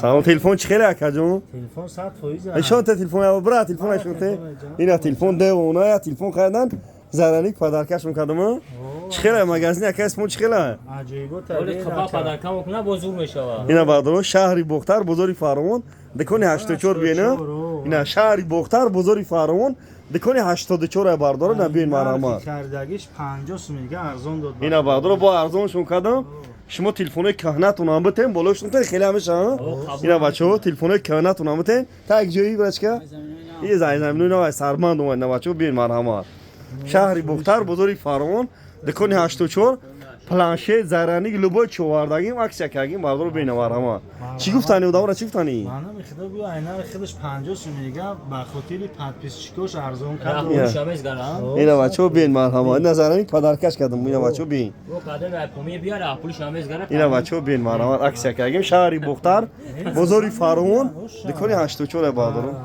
سلام تلفن چی خیلی کجون؟ تلفن 100% نشان تلفن یا برا تلفن نشون ته اینا تلفن ده و اونا یا تلفن خریدن زرانی پدرکش میکردم چی خیلی مغازه یک اسمون چی خیلی عجیبه ولی خبا پدرکم کنه بزرگ میشه اینا بعدو شهری بختر بزرگی فراوان دکانی 84 بینه اینا شهری بختر بزرگی فراوان دکانی 84 برداره نبین مرحمت خریدگیش 50 سوم میگه ارزان داد اینا بعدو با ارزانشون کردم شما تلفن کهنتون هم بتین بالاشون تا خیلی همیشه اینا بچه‌ها تلفن کهنتون هم بتین تا یک جایی برچکا یه زنگ زمینو اینا سرمند اومد نه بچه‌ها بین مرحمت شهری بختر بزرگی فراوان دکانی 84 پلانشه زرانی لبای چواردگیم عکس چکگیم بردار بین مرحمت چی گفتنی و چی گفتنی منم خدا بیا عینه خودش 50 سوم میگه با خاطر پادپیس چیکوش ارزان کرد راهو شامز گرام اینا بچه‌ها بین مرحمت نظرانی پدرکش کردم اینا بچه‌ها بین و قدم اپومی بیا راهو شامز گرام اینا بچه‌ها بین مرحمت عکس چکگیم شهری بختر بزرگی فراوان دکانی 84 بردار